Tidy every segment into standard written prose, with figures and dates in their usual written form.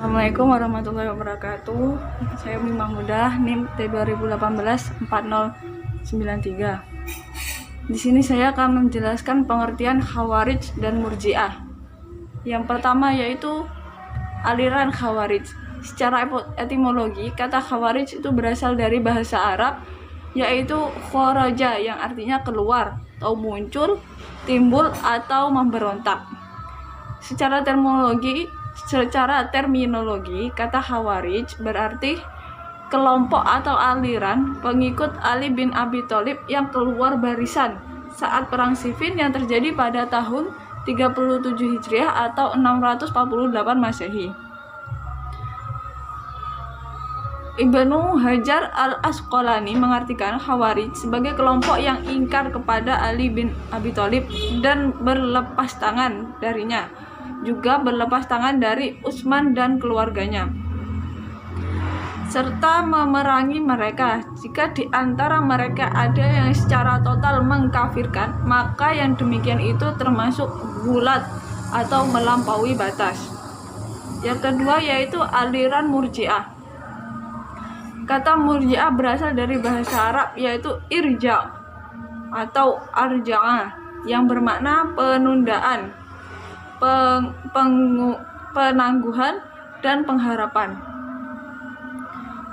Assalamualaikum warahmatullahi wabarakatuh. Saya Umi Mahmudah, NIM T2018-4093. Di sini saya akan menjelaskan pengertian Khawarij dan Murji'ah. Yang pertama yaitu aliran Khawarij. Secara etimologi, kata Khawarij itu berasal dari bahasa Arab, yaitu kharaja yang artinya keluar atau muncul, timbul atau memberontak. Secara terminologi, kata Khawarij berarti kelompok atau aliran pengikut Ali bin Abi Thalib yang keluar barisan saat Perang Siffin yang terjadi pada tahun 37 Hijriah atau 648 Masehi. Ibnu Hajar al-Asqalani mengartikan Khawarij sebagai kelompok yang ingkar kepada Ali bin Abi Thalib dan berlepas tangan darinya, juga berlepas tangan dari Utsman dan keluarganya, serta memerangi mereka. Jika di antara mereka ada yang secara total mengkafirkan, maka yang demikian itu termasuk gulat atau melampaui batas. Yang kedua yaitu aliran Murji'ah. Kata Murji'ah berasal dari bahasa Arab yaitu irja atau arja'ah yang bermakna penundaan, penangguhan, dan pengharapan.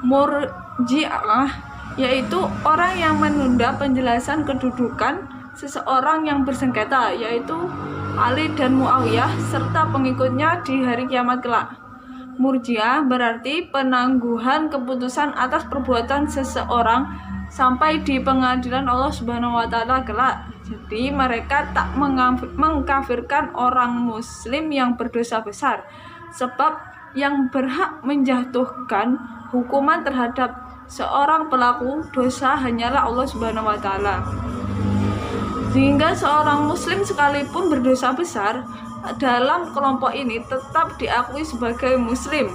Murji'ah yaitu orang yang menunda penjelasan kedudukan seseorang yang bersengketa, yaitu Ali dan Muawiyah serta pengikutnya di hari kiamat kelak. Murji'ah berarti penangguhan keputusan atas perbuatan seseorang sampai di pengadilan Allah Subhanahu wa taala kelak. Jadi mereka tak mengkafirkan orang muslim yang berdosa besar, sebab yang berhak menjatuhkan hukuman terhadap seorang pelaku dosa hanyalah Allah Subhanahu wa taala. Sehingga seorang muslim sekalipun berdosa besar, dalam kelompok ini tetap diakui sebagai muslim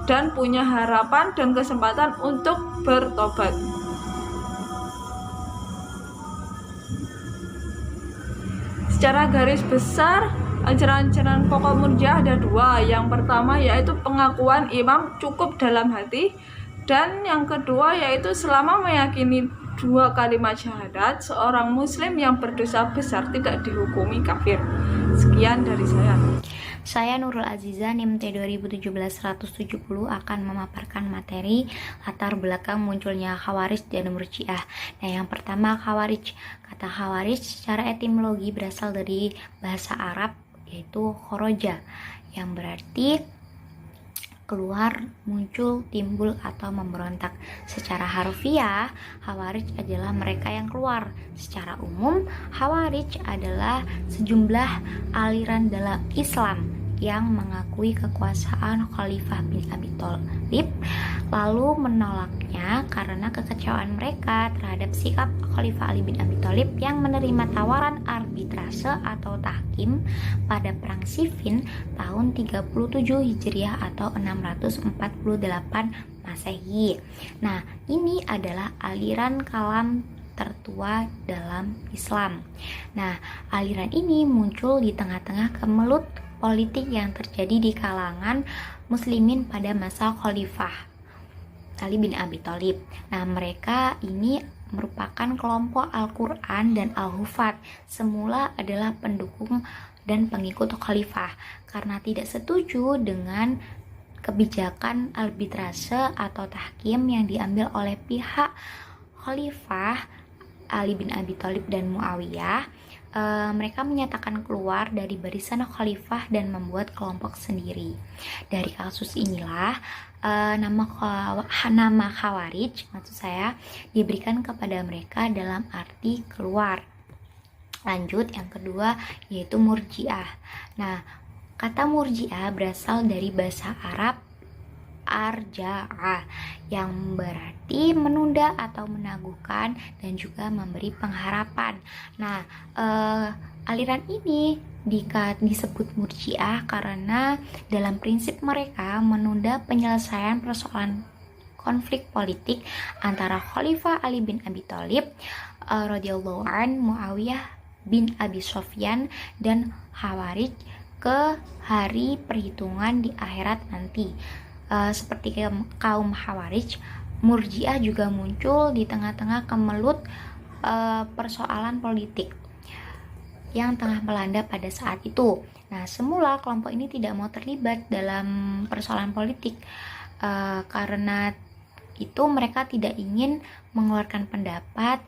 dan punya harapan dan kesempatan untuk bertobat. Secara garis besar, ajaran-ajaran pokok Murji'ah ada dua. Yang pertama yaitu pengakuan imam cukup dalam hati, dan yang kedua yaitu selama meyakini dua kalimat syahadat, seorang muslim yang berdosa besar tidak dihukumi kafir. Sekian dari saya. Saya Nurul Aziza, NIM T2017-170 akan memaparkan materi latar belakang munculnya Khawarij dan Murji'ah. Nah, yang pertama Khawarij. Kata Khawarij secara etimologi berasal dari bahasa Arab yaitu khoroja yang berarti keluar, muncul, timbul, atau memberontak. Secara harfiah, Khawarij adalah mereka yang keluar. Secara umum, Khawarij adalah sejumlah aliran dalam Islam yang mengakui kekuasaan Khalifah bin Abi Thalib, lalu menolaknya karena kekecewaan mereka terhadap sikap Khalifah Ali bin Abi Thalib yang menerima tawaran arbitrase atau tahkim pada Perang Siffin tahun 37 Hijriah atau 648 Masehi. Nah, ini adalah aliran kalam tertua dalam Islam. Nah, aliran ini muncul di tengah-tengah kemelut politik yang terjadi di kalangan muslimin pada masa Khalifah Ali bin Abi Thalib. Nah, mereka ini merupakan kelompok Al-Quran dan Al-Hufat. Semula adalah pendukung dan pengikut Khalifah karena tidak setuju dengan kebijakan arbitrase atau tahkim yang diambil oleh pihak Khalifah Ali bin Abi Thalib dan Muawiyah. Mereka menyatakan keluar dari barisan Khalifah dan membuat kelompok sendiri. Dari kasus inilah nama Khawarij maksud saya diberikan kepada mereka dalam arti keluar. Lanjut, yang kedua yaitu Murji'ah. Nah, kata Murji'ah berasal dari bahasa Arab arja'ah yang berarti menunda atau menaguhkan dan juga memberi pengharapan. Nah, aliran ini disebut Murji'ah karena dalam prinsip mereka menunda penyelesaian persoalan konflik politik antara Khalifah Ali bin Abi Thalib radhiyallahu an, Muawiyah bin Abi Sufyan dan Khawarij ke hari perhitungan di akhirat nanti. Seperti kaum Khawarij, Murji'ah juga muncul di tengah-tengah kemelut persoalan politik yang tengah melanda pada saat itu. Nah, semula kelompok ini tidak mau terlibat dalam persoalan politik karena itu mereka tidak ingin mengeluarkan pendapat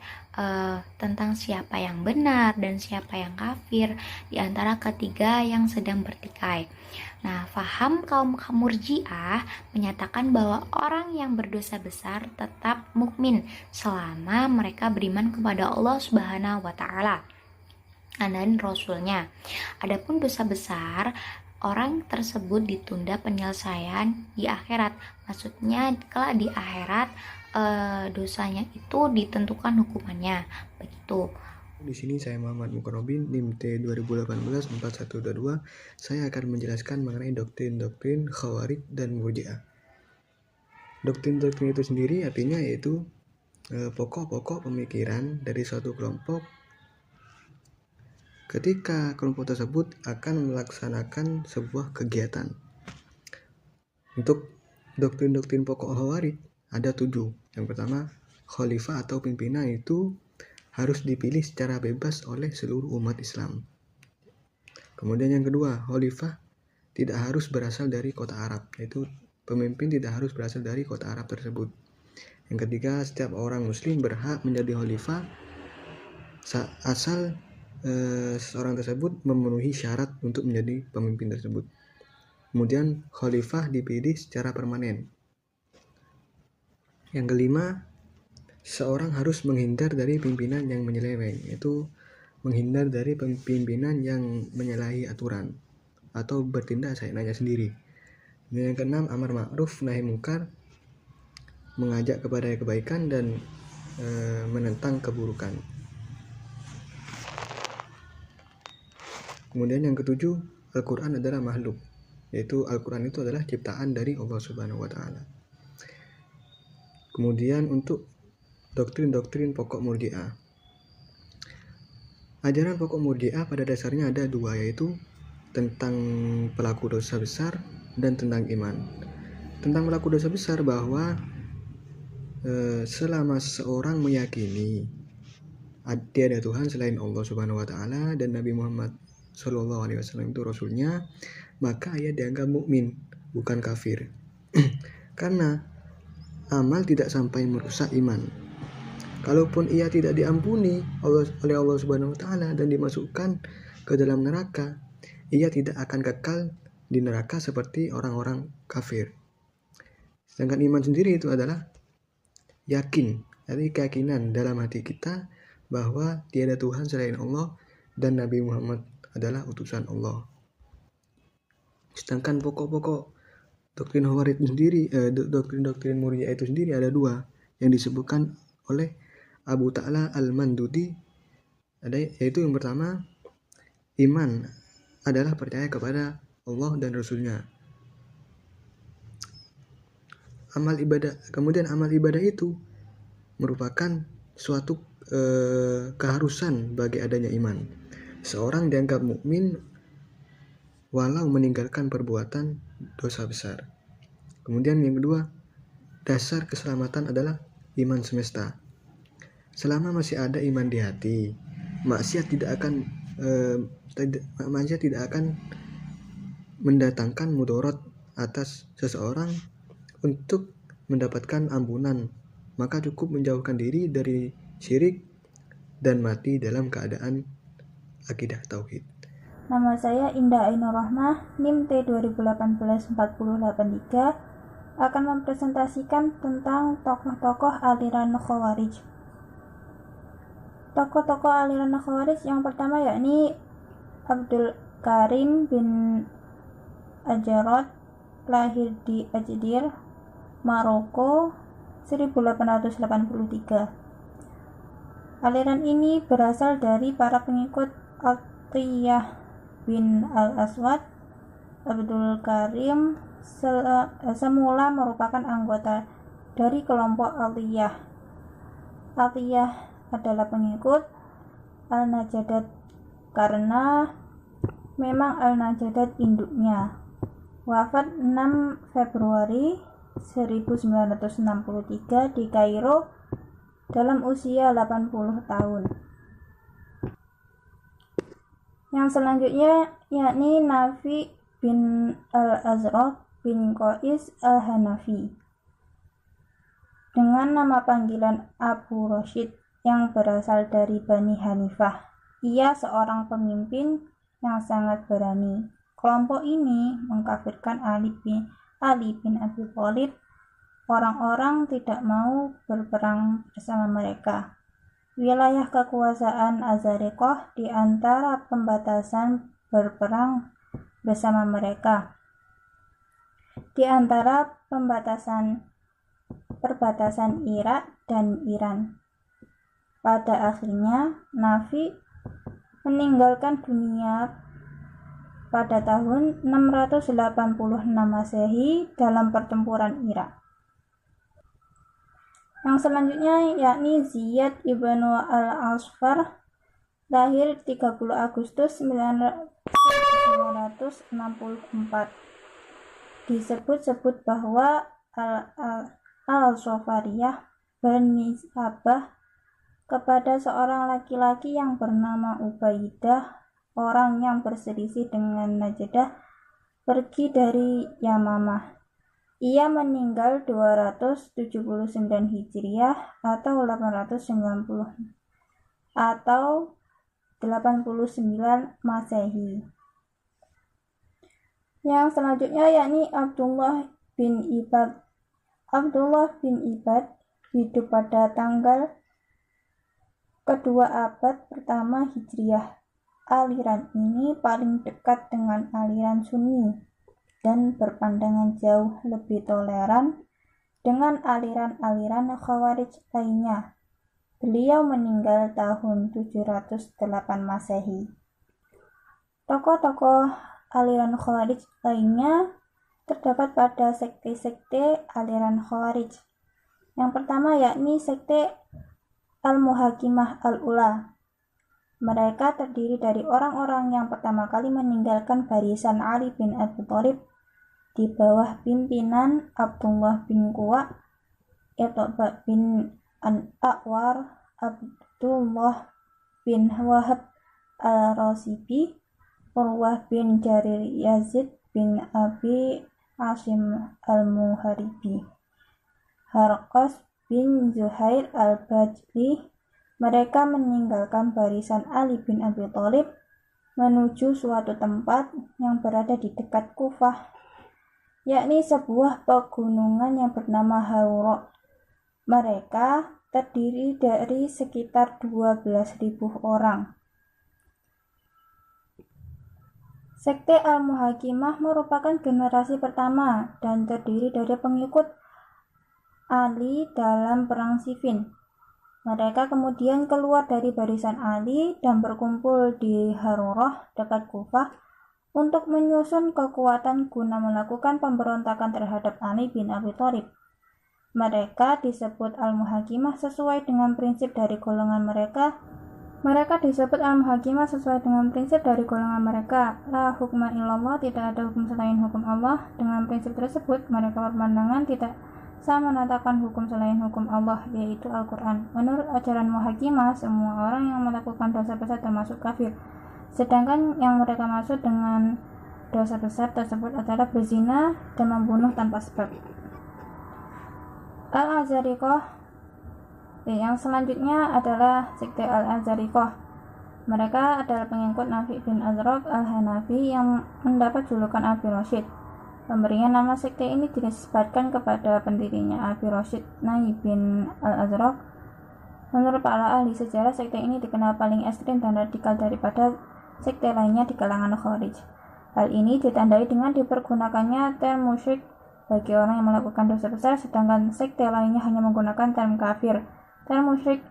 tentang siapa yang benar dan siapa yang kafir di antara ketiga yang sedang bertikai. Nah, faham kaum Murji'ah menyatakan bahwa orang yang berdosa besar tetap mukmin selama mereka beriman kepada Allah Subhanahu wa taala dan Rasulnya. Adapun dosa besar, orang tersebut ditunda penyelesaian di akhirat. Maksudnya kelak di akhirat dosanya itu ditentukan hukumannya. Begitu. Di sini saya Muhammad Mukarrobin, NIM T 2018-4122. Saya akan menjelaskan mengenai doktrin-doktrin Khawarij dan Murji'ah. Doktrin-doktrin itu sendiri artinya yaitu pokok-pokok pemikiran dari suatu kelompok ketika kelompok tersebut akan melaksanakan sebuah kegiatan. Untuk doktrin-doktrin pokok Khawarij ada 7. Yang pertama, khalifah atau pimpinan itu harus dipilih secara bebas oleh seluruh umat Islam. Kemudian yang kedua, khalifah tidak harus berasal dari kota Arab, yaitu pemimpin tidak harus berasal dari kota Arab tersebut. Yang ketiga, setiap orang muslim berhak menjadi khalifah asal seorang tersebut memenuhi syarat untuk menjadi pemimpin tersebut. Kemudian khalifah dipilih secara permanen. Yang kelima, seorang harus menghindar dari pimpinan yang menyeleweng, yaitu menghindar dari pimpinan yang menyalahi aturan atau bertindak seenaknya sendiri. Dan yang keenam, amar ma'ruf nahi mungkar, mengajak kepada kebaikan dan menentang keburukan. Kemudian yang ketujuh, Al-Quran adalah makhluk, yaitu Al-Quran itu adalah ciptaan dari Allah Subhanahu wa taala. Kemudian untuk doktrin-doktrin pokok Murji'ah. Ajaran pokok Murji'ah pada dasarnya ada 2, yaitu tentang pelaku dosa besar dan tentang iman. Tentang pelaku dosa besar bahwa selama seorang meyakini tiada Tuhan selain Allah Subhanahu wa taala dan Nabi Muhammad sallallahu alaihi wasallam itu rasulnya, maka ia dianggap mukmin, bukan kafir. Karena amal tidak sampai merusak iman. Kalaupun ia tidak diampuni oleh Allah Subhanahu wa taala dan dimasukkan ke dalam neraka, ia tidak akan kekal di neraka seperti orang-orang kafir. Sedangkan iman sendiri itu adalah yakin, jadi keyakinan dalam hati kita bahwa tiada Tuhan selain Allah dan Nabi Muhammad adalah utusan Allah. Sedangkan pokok-pokok doktrin Khawarij sendiri, doktrin-doktrin Murji'ah itu sendiri ada 2 yang disebutkan oleh Abu Ta'la Al-Mandudi. Yaitu yang pertama, iman adalah percaya kepada Allah dan Rasulnya. Kemudian amal ibadah itu merupakan suatu keharusan bagi adanya iman. Seorang dianggap mukmin walau meninggalkan perbuatan dosa besar. Kemudian yang kedua, dasar keselamatan adalah iman semesta. Selama masih ada iman di hati, maksiat tidak akan mendatangkan mudarat atas seseorang. Untuk mendapatkan ampunan, maka cukup menjauhkan diri dari syirik dan mati dalam keadaan akidah tauhid. Nama saya Indah Ainur Rahmah, NIM T 2018-4083, akan mempresentasikan tentang tokoh-tokoh aliran Khawarij. Tokoh-tokoh aliran Khawarij yang pertama yakni Abdul Karim bin Ajarot, lahir di Agadir, Maroko 1883. Aliran ini berasal dari para pengikut Atiyah bin Al-Aswad. Abdul Karim semula merupakan anggota dari kelompok Atiyah. Atiyah adalah pengikut Al-Najadat karena memang Al-Najadat induknya. Wafat 6 Februari 1963 di Kairo dalam usia 80 tahun. Yang selanjutnya yakni Nafi bin Al-Azraq bin Qais Al-Hanafi dengan nama panggilan Abu Rashid yang berasal dari Bani Hanifah. Ia seorang pemimpin yang sangat berani. Kelompok ini mengkafirkan Ali bin Abi Thalib. Orang-orang tidak mau berperang bersama mereka. Wilayah kekuasaan Azariqah di antara pembatasan berperang bersama mereka. Di antara perbatasan Irak dan Iran. Pada akhirnya, Nafi meninggalkan dunia pada tahun 686 Masehi dalam pertempuran Irak. Yang selanjutnya yakni Ziyad ibnu al-Asfar, lahir 30 Agustus 1964. Disebut-sebut bahwa al-Safariyah bernisbah kepada seorang laki-laki yang bernama Ubaidah. Orang yang berselisih dengan Najdah pergi dari Yamamah. Ia meninggal 279 Hijriah atau 890 atau 89 Masehi. Yang selanjutnya yakni Abdullah bin Ibad. Abdullah bin Ibad hidup pada tanggal kedua abad pertama Hijriah. Aliran ini paling dekat dengan aliran Sunni dan berpandangan jauh lebih toleran dengan aliran-aliran Khawarij lainnya. Beliau meninggal tahun 708 Masehi. Tokoh-tokoh aliran Khawarij lainnya terdapat pada sekte-sekte aliran Khawarij. Yang pertama yakni sekte Al-Muhakimah Al-Ula. Mereka terdiri dari orang-orang yang pertama kali meninggalkan barisan Ali bin Abi Thalib di bawah pimpinan Abdullah bin Quwa, Ittaba bin An-A'war, Abdullah bin Wahab al-Rasibi, Urwah bin Jarir, Yazid bin Abi Asim al-Muharibi, Harqas bin Zuhair al-Bajli. Mereka meninggalkan barisan Ali bin Abi Thalib menuju suatu tempat yang berada di dekat Kufah, yakni sebuah pegunungan yang bernama Haura. Mereka terdiri dari sekitar 12.000 orang. Sekte Al-Muhakimah merupakan generasi pertama dan terdiri dari pengikut Ali dalam perang Siffin. Mereka kemudian keluar dari barisan Ali dan berkumpul di Harurah dekat Kufah untuk menyusun kekuatan guna melakukan pemberontakan terhadap Ali bin Abi Thalib. Mereka disebut Al-Muhakimah sesuai dengan prinsip dari golongan mereka. La hukma illallah, tidak ada hukum selain hukum Allah. Dengan prinsip tersebut, mereka berpandangan tidak sama menetapkan hukum selain hukum Allah, yaitu Al-Quran. Menurut ajaran Muhakimah, semua orang yang melakukan dosa besar termasuk kafir. Sedangkan yang mereka maksud dengan dosa besar tersebut adalah berzina dan membunuh tanpa sebab. Al-Azariqah. Yang selanjutnya adalah sekte Al-Azariqah. Mereka adalah pengikut Nafi bin Azraq Al-Hanafi yang mendapat julukan Abi Rashid. Pemberian nama sekte ini dinisbatkan kepada pendirinya Abi Rashid Nahi bin Al-Azraq. Menurut para ahli sejarah, sekte ini dikenal paling ekstrim dan radikal daripada sekte lainnya di kalangan Khawarij. Hal ini ditandai dengan dipergunakannya term musyrik bagi orang yang melakukan dosa besar, sedangkan sekte lainnya hanya menggunakan term kafir. Term musyrik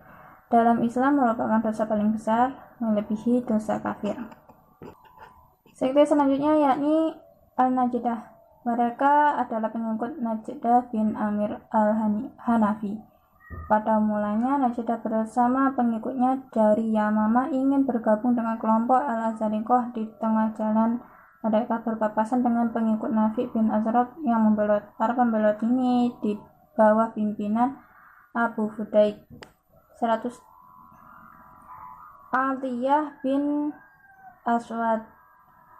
dalam Islam merupakan dosa paling besar, melebihi dosa kafir. Sekte selanjutnya yakni Al-Najdah. Mereka adalah pengikut Najdah bin Amir al-Hanafi. Pada mulanya Najidah bersama pengikutnya dari Yamamah ingin bergabung dengan kelompok Al-Azariqah di tengah jalan. Mereka berpapasan dengan pengikut Nafi bin Azraq yang membelot. Para pembelot ini di bawah pimpinan Abu Fudaik 100 Atiyah bin Aswad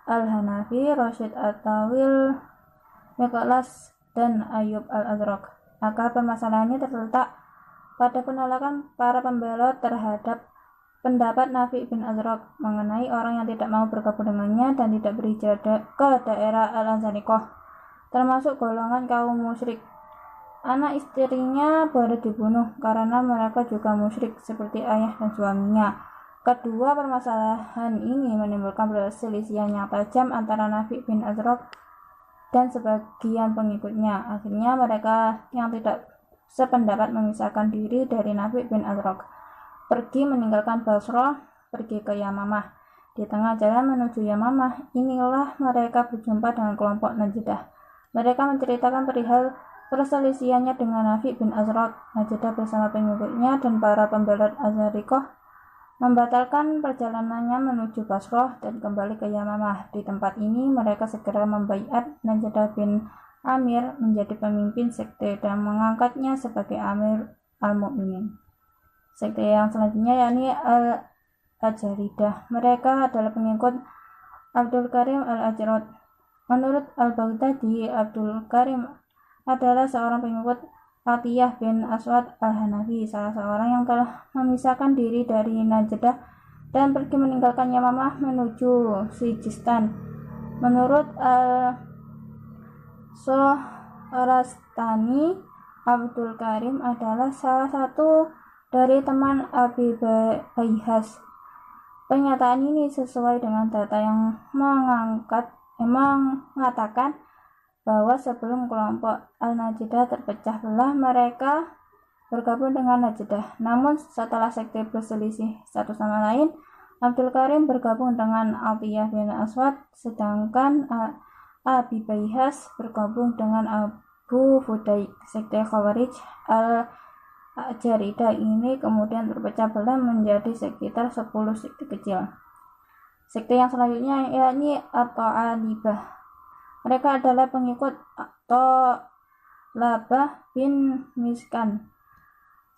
Al-Hanafi, Rashid At-Tawil, Miqlas, dan Ayub Al-Azraq. Akar permasalahannya terletak pada penolakan para pembelot terhadap pendapat Nafi bin Azraq mengenai orang yang tidak mau bergabung dengannya dan tidak berhijrah ke daerah Al-Azariqah, termasuk golongan kaum musyrik. Anak istrinya boleh dibunuh karena mereka juga musyrik seperti ayah dan suaminya. Kedua permasalahan ini menimbulkan perselisihan yang tajam antara Nafi bin Azraq dan sebagian pengikutnya. Akhirnya mereka yang tidak sependapat memisahkan diri dari Nafi bin Azraq, pergi meninggalkan Basrah, pergi ke Yamamah. Di tengah jalan menuju Yamamah, inilah mereka berjumpa dengan kelompok Najidah. Mereka menceritakan perihal perselisihannya dengan Nafi bin Azraq. Najidah bersama pengikutnya dan para pembelot Azariqah membatalkan perjalanannya menuju Basrah dan kembali ke Yamamah. Di tempat ini mereka segera membaiat Najidah bin Amir menjadi pemimpin sekte dan mengangkatnya sebagai Amir al-Mu'minin. Sekte yang selanjutnya yakni Al-Ajaridah. Mereka adalah pengikut Abdul Karim Al-Ajrad. Menurut Al-Baghdadi, Abdul Karim adalah seorang pengikut Atiyah bin Aswad Al-Hanafi, salah seorang yang telah memisahkan diri dari Najdah dan pergi meninggalkan Yamamah menuju Sijistan. Menurut Al-Sohrastani, Abdul Karim adalah salah satu dari teman Abi Baihas. Pernyataan ini sesuai dengan data yang mengatakan bahwa sebelum kelompok Al-Najidah terpecah belah, mereka bergabung dengan Najidah. Namun setelah sekte berselisih satu sama lain, Abdul Karim bergabung dengan Atiyah bin Aswad, sedangkan Abi Baihas bergabung dengan Abu Fudaik. Sekte Khawarij Al-Jaridah ini kemudian terpecah belah menjadi sekitar 10 sekte kecil. Sekte yang selanjutnya yakni At-Ta'alibah. Mereka adalah pengikut Labah bin Miskan.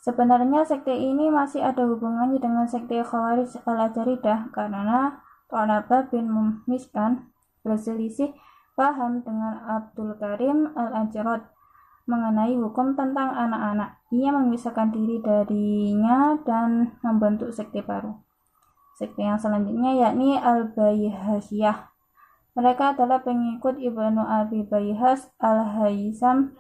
Sebenarnya sekte ini masih ada hubungannya dengan sekte Khawarij Al-Ajaridah karena Labah bin Miskan berselisih paham dengan Abdul Karim Al-Ajrad mengenai hukum tentang anak-anak. Ia memisahkan diri darinya dan membentuk sekte baru. Sekte yang selanjutnya yakni Al-Baihasiyah. Mereka adalah pengikut Ibnu Abi Baihas Al-Haisam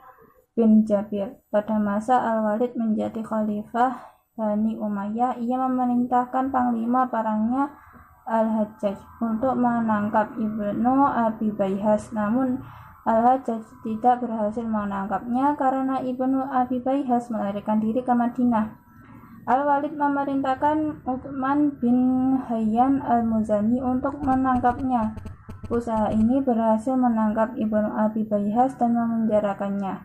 bin Jabir. Pada masa Al-Walid menjadi khalifah Bani Umayyah, ia memerintahkan panglima perangnya Al-Hajjaj untuk menangkap Ibnu Abi Baihas. Namun Al-Hajjaj tidak berhasil menangkapnya karena Ibnu Abi Baihas melarikan diri ke Madinah. Al-Walid memerintahkan Utsman bin Hayyan Al-Muzani untuk menangkapnya. Usaha ini berhasil menangkap Ibnu Abi Baihas dan memenjarakannya.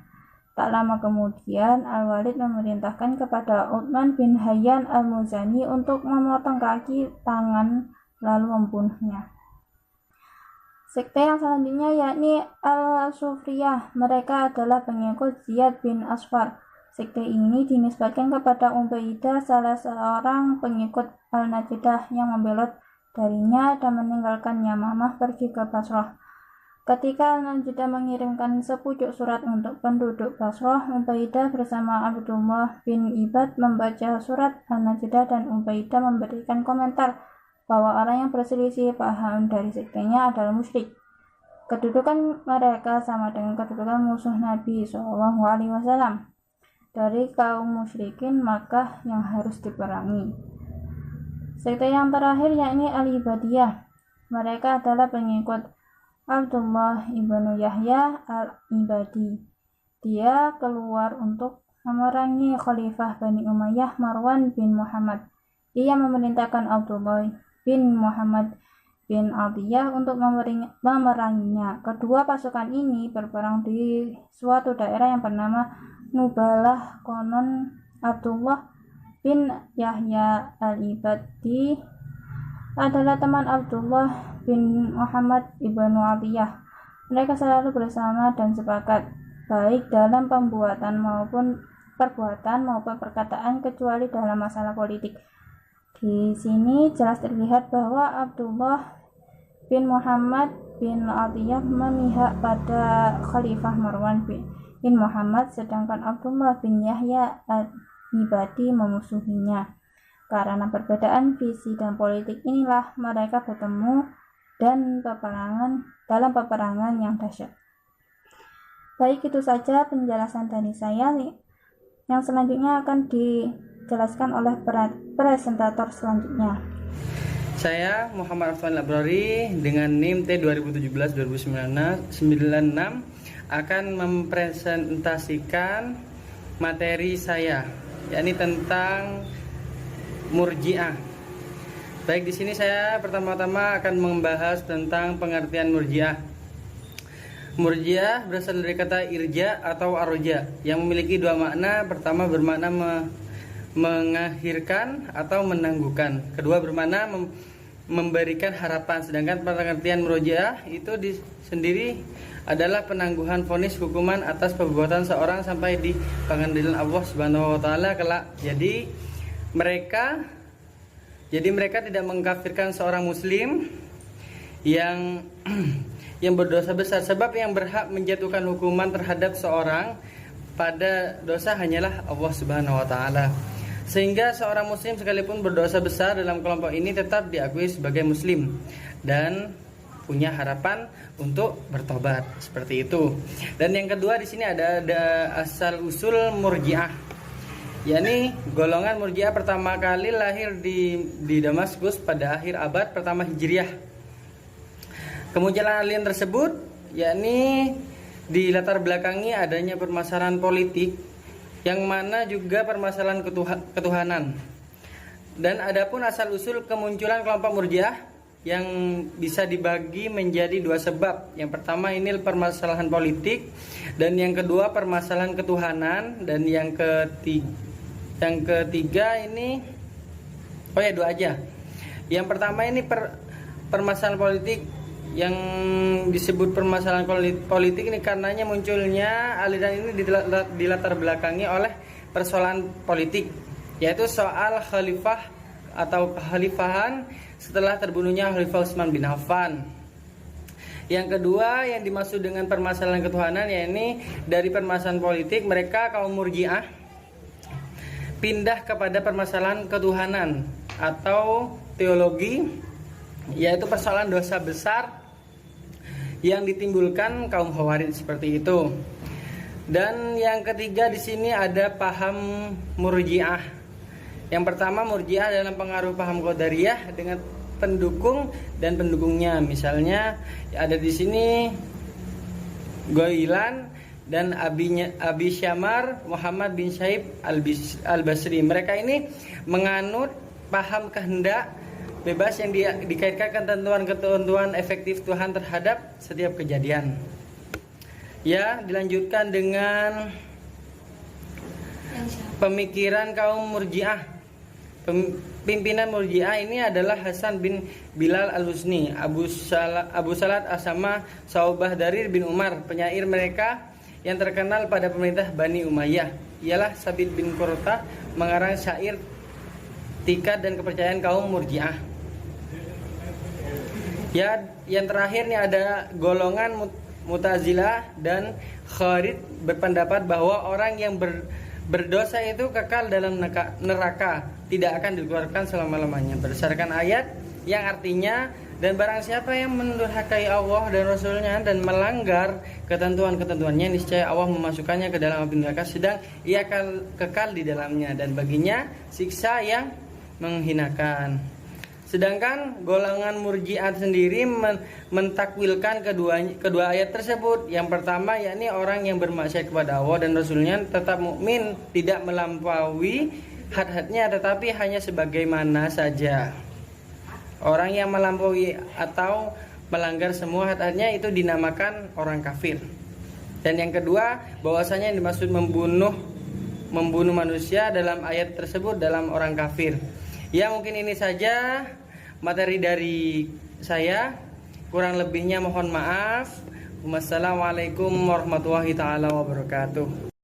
Tak lama kemudian, Al-Walid memerintahkan kepada Utsman bin Hayyan Al-Muzani untuk memotong kaki, tangan, lalu membunuhnya. Sekte yang selanjutnya yakni Al-Sufriyah. Mereka adalah pengikut Ziyad bin Asfar. Sekte ini dinisbatkan kepada Ubaidah, salah seorang pengikut Al-Najidah yang membelot darinya dan meninggalkan Yamamah pergi ke Basrah. Ketika Al-Najidah mengirimkan sepucuk surat untuk penduduk Basrah, Ubaidah bersama Abdullah bin Ibad membaca surat Al-Najidah dan Ubaidah memberikan komentar bahwa orang yang berselisih paham dari sektenya adalah musyrik. Kedudukan mereka sama dengan kedudukan musuh Nabi SAW dari kaum musyrikin Makkah yang harus diperangi. Sekte yang terakhir yakni Al-Ibadiyah. Mereka adalah pengikut Abdullah ibnu Yahya Al-Ibadi. Dia keluar untuk memerangi Khalifah Bani Umayyah Marwan bin Muhammad. Ia memerintahkan Abdullah bin Muhammad bin Atiyah untuk memeranginya. Kedua pasukan ini berperang di suatu daerah yang bernama Nubalah. Konon Abdullah bin Yahya al-Ibadi adalah teman Abdullah bin Muhammad ibnu Atiyah. Mereka selalu bersama dan sepakat, baik dalam perbuatan maupun perkataan, kecuali dalam masalah politik. Di sini jelas terlihat bahwa Abdullah bin Muhammad bin Atiyah memihak pada Khalifah Marwan bin Muhammad, sedangkan Abdullah bin Yahya al-Ibadi memusuhinya. Karena perbedaan visi dan politik inilah mereka bertemu dan dalam peperangan yang dahsyat. Baik, itu saja penjelasan dari saya. Yang selanjutnya akan dijelaskan oleh presentator selanjutnya. Saya Muhammad Afwan Labrari dengan NIM T2017-2096 akan mempresentasikan materi saya, yakni tentang Murji'ah. Baik, di sini saya pertama-tama akan membahas tentang pengertian Murji'ah. Murji'ah berasal dari kata irja atau arja yang memiliki dua makna. Pertama bermakna mengakhirkan atau menangguhkan. Kedua bermakna memberikan harapan. Sedangkan pengertian Murji'ah itu sendiri adalah penangguhan vonis hukuman atas perbuatan seorang sampai di pengadilan Allah Subhanahu wa taala kelak. Jadi mereka tidak mengkafirkan seorang muslim yang berdosa besar, sebab yang berhak menjatuhkan hukuman terhadap seorang pada dosa hanyalah Allah Subhanahu wa taala. Sehingga seorang muslim sekalipun berdosa besar dalam kelompok ini tetap diakui sebagai muslim dan punya harapan untuk bertobat, seperti itu. Dan yang kedua di sini ada asal usul Murji'ah, yakni golongan Murji'ah pertama kali lahir di Damaskus pada akhir abad pertama Hijriah. Kemunculan aliran tersebut yakni dilatar belakangi adanya permasalahan politik yang mana juga permasalahan ketuhanan. Dan adapun asal usul kemunculan kelompok Murji'ah yang bisa dibagi menjadi dua sebab. Yang pertama ini permasalahan politik, dan yang kedua permasalahan ketuhanan, dan yang ketiga ini dua aja. Yang pertama ini permasalahan politik. Yang disebut permasalahan politik ini karenanya munculnya aliran ini dilatar belakangi oleh persoalan politik, yaitu soal khalifah atau kekhalifahan setelah terbunuhnya Khalifah Utsman bin Affan. Yang kedua yang dimaksud dengan permasalahan ketuhanan, yakni dari permasalahan politik mereka kaum Murji'ah pindah kepada permasalahan ketuhanan atau teologi, yaitu persoalan dosa besar yang ditimbulkan kaum Khawarij, seperti itu. Dan yang ketiga di sini ada paham Murji'ah. Yang pertama, Murji'ah dalam pengaruh paham Qadariyah dengan pendukung dan pendukungnya. Misalnya ada di sini Ghailan dan Abi Syamar Muhammad bin Syaib al-Basri. Mereka ini menganut paham kehendak bebas yang dikaitkan ketentuan-ketentuan efektif Tuhan terhadap setiap kejadian. Ya, dilanjutkan dengan pemikiran kaum Murji'ah. Pimpinan Murji'ah ini adalah Hasan bin Bilal al-Husni, Abu Salat Asama, Saubah Darir bin Umar. Penyair mereka yang terkenal pada pemerintah Bani Umayyah ialah Sabit bin Qurta, mengarang syair tikat dan kepercayaan kaum Murji'ah. Ya, yang terakhir nih ada golongan Mu'tazilah dan Khawarij berpendapat bahwa orang yang berdosa itu kekal dalam neraka, tidak akan dikeluarkan selama-lamanya, berdasarkan ayat yang artinya, dan barang siapa yang mendurhakai Allah dan Rasulnya dan melanggar ketentuan-ketentuannya, niscaya Allah memasukkannya ke dalam api neraka, sedang ia kekal di dalamnya, dan baginya siksa yang menghinakan. Sedangkan golongan Murji'ah sendiri mentakwilkan kedua ayat tersebut. Yang pertama yakni orang yang bermaksiat kepada Allah dan Rasulnya tetap mukmin, tidak melampaui had-hadnya, tetapi hanya sebagaimana saja. Orang yang melampaui atau melanggar semua had-hadnya itu dinamakan orang kafir. Dan yang kedua, bahwasanya yang dimaksud membunuh membunuh manusia dalam ayat tersebut dalam orang kafir. Ya, mungkin ini saja materi dari saya. Kurang lebihnya mohon maaf. Wassalamualaikum warahmatullahi taala wabarakatuh.